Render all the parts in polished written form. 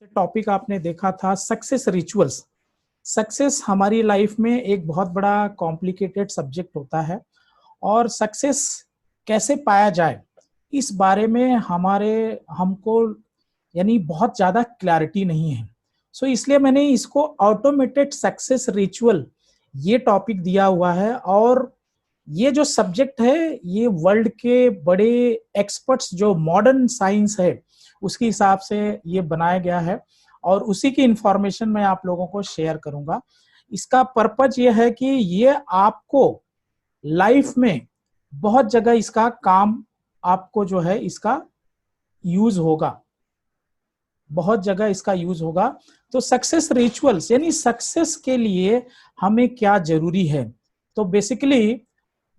Topic आपने देखा था सक्सेस रिचुअल्स। सक्सेस हमारी लाइफ में एक बहुत बड़ा कॉम्प्लिकेटेड सब्जेक्ट होता है और सक्सेस कैसे पाया जाए इस बारे में हमको यानी बहुत ज्यादा क्लैरिटी नहीं है। इसलिए मैंने इसको ऑटोमेटेड सक्सेस रिचुअल ये टॉपिक दिया हुआ है। और ये जो सब्जेक्ट है ये वर्ल्ड के बड़े एक्सपर्ट्स जो मॉडर्न साइंस है उसके हिसाब से ये बनाया गया है और उसी की इंफॉर्मेशन मैं आप लोगों को शेयर करूंगा। इसका पर्पज ये है कि ये आपको लाइफ में बहुत जगह इसका काम आपको जो है इसका यूज होगा, बहुत जगह इसका यूज होगा। तो सक्सेस रिचुअल्स यानी सक्सेस के लिए हमें क्या जरूरी है। तो बेसिकली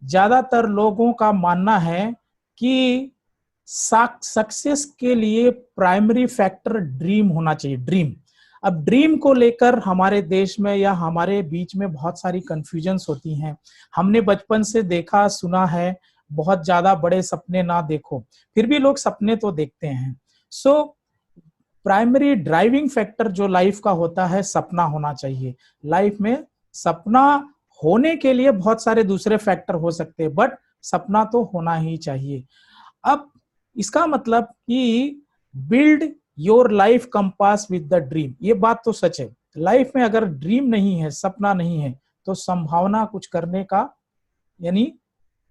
ज्यादातर लोगों का मानना है कि सक्सेस के लिए प्राइमरी फैक्टर ड्रीम होना चाहिए। ड्रीम, अब ड्रीम को लेकर हमारे देश में या हमारे बीच में बहुत सारी कंफ्यूजन्स होती हैं। हमने बचपन से देखा सुना है बहुत ज्यादा बड़े सपने ना देखो, फिर भी लोग सपने तो देखते हैं। प्राइमरी ड्राइविंग फैक्टर जो लाइफ का होता है सपना होना चाहिए। लाइफ में सपना होने के लिए बहुत सारे दूसरे फैक्टर हो सकते हैं बट सपना तो होना ही चाहिए। अब इसका मतलब कि build your life compass with the dream, ये बात तो सच है। लाइफ में अगर ड्रीम नहीं है, सपना नहीं है, तो संभावना कुछ करने का यानी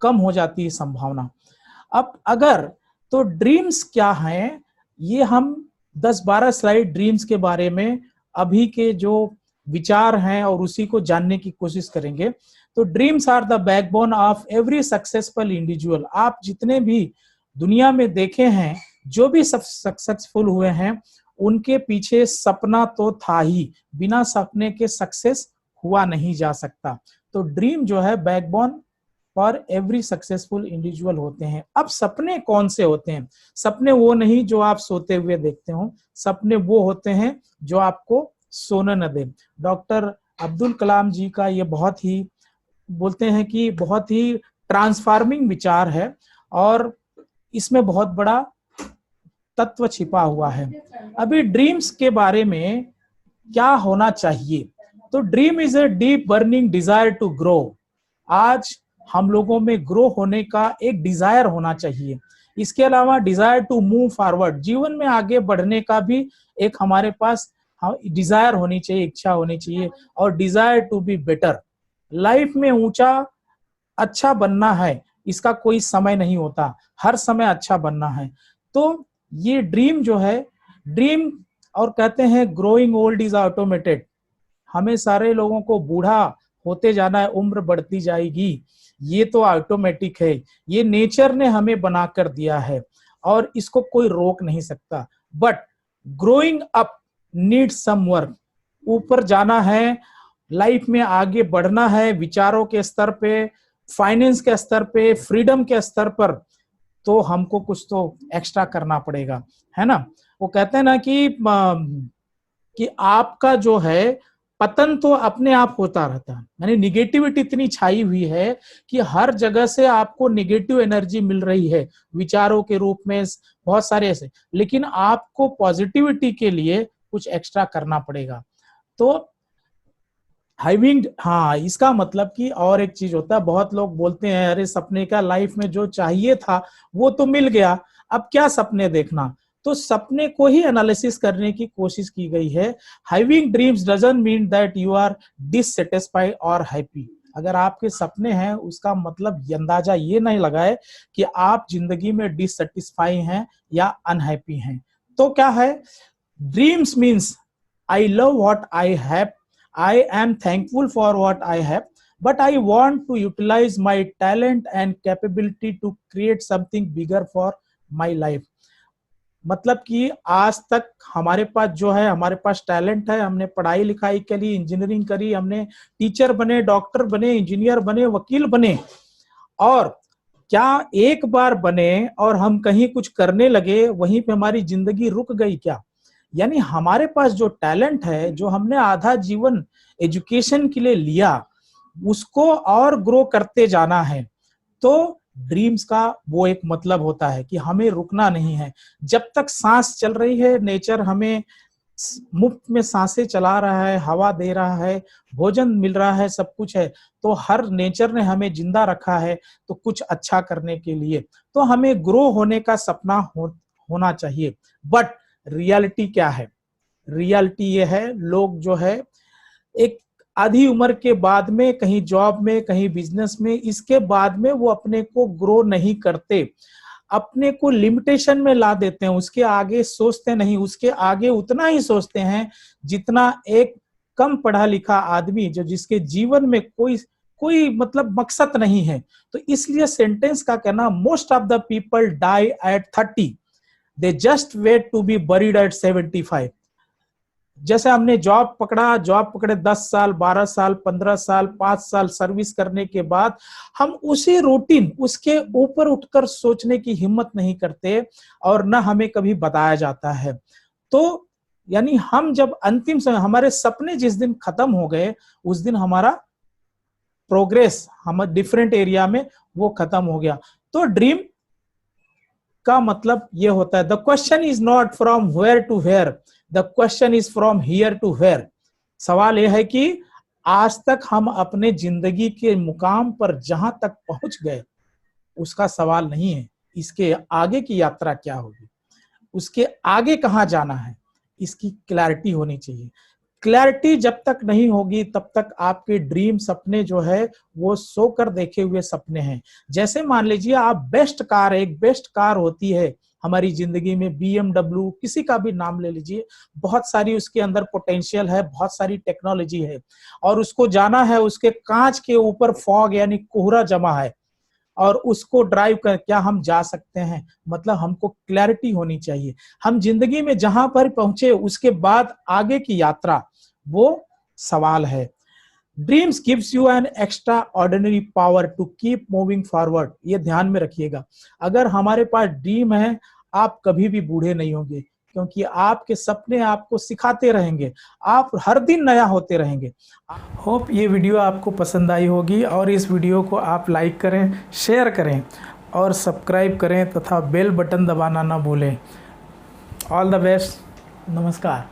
कम हो जाती है संभावना। अब अगर तो ड्रीम्स क्या हैं, ये हम 10-12 स्लाइड ड्रीम्स के बारे में अभी के जो विचार हैं और उसी को जानने की कोशिश करेंगे। तो dreams are the backbone of every successful individual. आप जितने भी दुनिया में देखे हैं, जो भी सक्सेसफुल हुए हैं, उनके पीछे सपना तो था ही, बिना सपने के सक्सेस हुआ नहीं जा सकता। तो ड्रीम जो है backbone for every successful individual होते हैं। अब सपने कौन से होते हैं? सपने वो नहीं जो आप सोते हुए देखते हो, सपने वो होते हैं जो आपको सोने न दे। डॉक्टर अब्दुल कलाम जी का ये बहुत ही बोलते हैं कि बहुत ही ट्रांसफार्मिंग विचार है और इसमें बहुत बड़ा तत्व छिपा हुआ है। अभी ड्रीम्स के बारे में क्या होना चाहिए, तो dream is a deep burning desire to grow. आज हम लोगों में ग्रो होने का एक डिजायर होना चाहिए। इसके अलावा डिजायर टू मूव फॉरवर्ड, जीवन में आगे बढ़ने का भी एक हमारे पास डिजायर होनी चाहिए, इच्छा होनी चाहिए। और desire to be better, life में ऊंचा अच्छा बनना है, इसका कोई समय नहीं होता, हर समय अच्छा बनना है। तो ये ड्रीम जो है, ड्रीम और कहते हैं ग्रोइंग ओल्ड इज ऑटोमेटेड, हमें सारे लोगों को बूढ़ा होते जाना है, उम्र बढ़ती जाएगी, ये तो ऑटोमेटिक है, ये नेचर ने हमें बना कर दिया है और इसको कोई रोक नहीं सकता। But growing up needs some work, ऊपर जाना है, लाइफ में आगे बढ़ना है, विचारों के स्तर पे, फाइनेंस के स्तर पे, फ्रीडम के स्तर पर, तो हमको कुछ तो एक्स्ट्रा करना पड़ेगा, है ना। वो कहते हैं ना कि आपका जो है पतन तो अपने आप होता रहता है, यानी निगेटिविटी इतनी छाई हुई है कि हर जगह से आपको निगेटिव एनर्जी मिल रही है विचारों के रूप में, बहुत सारे ऐसे, लेकिन आपको पॉजिटिविटी के लिए कुछ एक्स्ट्रा करना पड़ेगा। तो हाइविंग, हाँ, इसका मतलब कि और एक चीज होता है, बहुत लोग बोलते हैं अरे सपने का, लाइफ में जो चाहिए था वो तो मिल गया, अब क्या सपने देखना। तो सपने को ही एनालिसिस करने की कोशिश की गई है। Having dreams doesn't mean that you are dissatisfied और हैप्पी। अगर आपके सपने हैं उसका मतलब अंदाजा ये नहीं लगाए कि आप जिंदगी में डिससेटिस्फाई हैं या अनहैप्पी हैं। तो क्या है, dreams means I love what I have, I am thankful for what I have, but I want to utilize my talent and capability to create something bigger for my life. मतलब कि आज तक हमारे पास जो है, हमारे पास टैलेंट है, हमने पढ़ाई लिखाई करी, इंजीनियरिंग करी, हमने टीचर बने, डॉक्टर बने, इंजीनियर बने, वकील बने, और क्या एक बार बने और हम कहीं कुछ करने लगे वहीं पे हमारी जिंदगी रुक गई क्या? यानी हमारे पास जो टैलेंट है, जो हमने आधा जीवन एजुकेशन के लिए लिया, उसको और ग्रो करते जाना है। तो ड्रीम्स का वो एक मतलब होता है कि हमें रुकना नहीं है, जब तक सांस चल रही है नेचर हमें मुफ्त में सांसें चला रहा है, हवा दे रहा है, भोजन मिल रहा है, सब कुछ है, तो हर नेचर ने हमें जिंदा रखा है तो कुछ अच्छा करने के लिए, तो हमें ग्रो होने का सपना होना चाहिए। बट रियलिटी क्या है? रियलिटी ये है, लोग जो है एक आधी उम्र के बाद में कहीं जॉब में, कहीं बिजनेस में, इसके बाद में वो अपने को ग्रो नहीं करते, अपने को लिमिटेशन में ला देते हैं, उसके आगे सोचते नहीं, उसके आगे उतना ही सोचते हैं जितना एक कम पढ़ा लिखा आदमी जो जिसके जीवन में कोई कोई मतलब मकसद नहीं है। तो इसलिए सेंटेंस का कहना, most of the people die at 30, they just wait to be buried at 75। जैसे हमने जॉब पकड़े 10 साल, 12 साल, 15 साल, 5 साल सर्विस करने के बाद हम उसी रूटीन, उसके ऊपर उठकर सोचने की हिम्मत नहीं करते और न हमें कभी बताया जाता है। तो यानी हम जब अंतिम समय, हमारे सपने जिस दिन खत्म हो गए उस दिन हमारा प्रोग्रेस हम डिफरेंट एरिया में वो खत्म हो गया। तो ड्रीम का मतलब ये होता है, the question is not from where to where, the question is from here to where. सवाल यह है कि आज तक हम अपने जिंदगी के मुकाम पर जहां तक पहुंच गए उसका सवाल नहीं है, इसके आगे की यात्रा क्या होगी, उसके आगे कहां जाना है, इसकी क्लैरिटी होनी चाहिए। क्लैरिटी जब तक नहीं होगी तब तक आपके ड्रीम सपने जो है वो सोकर देखे हुए सपने हैं। जैसे मान लीजिए आप बेस्ट कार, एक बेस्ट कार होती है हमारी जिंदगी में, BMW, किसी का भी नाम ले लीजिए, बहुत सारी उसके अंदर पोटेंशियल है, बहुत सारी टेक्नोलॉजी है, और उसको जाना है, उसके कांच के ऊपर फॉग यानी कोहरा जमा है और उसको ड्राइव कर क्या हम जा सकते हैं? मतलब हमको क्लैरिटी होनी चाहिए। हम जिंदगी में जहां पर पहुंचे उसके बाद आगे की यात्रा वो सवाल है। Dreams gives you an extraordinary power to keep moving forward. ये ध्यान में रखिएगा, अगर हमारे पास ड्रीम है आप कभी भी बूढ़े नहीं होंगे, क्योंकि आपके सपने आपको सिखाते रहेंगे, आप हर दिन नया होते रहेंगे। होप ये वीडियो आपको पसंद आई होगी और इस वीडियो को आप लाइक करें, शेयर करें और सब्सक्राइब करें तथा बेल बटन दबाना ना भूलें। ऑल द बेस्ट, नमस्कार।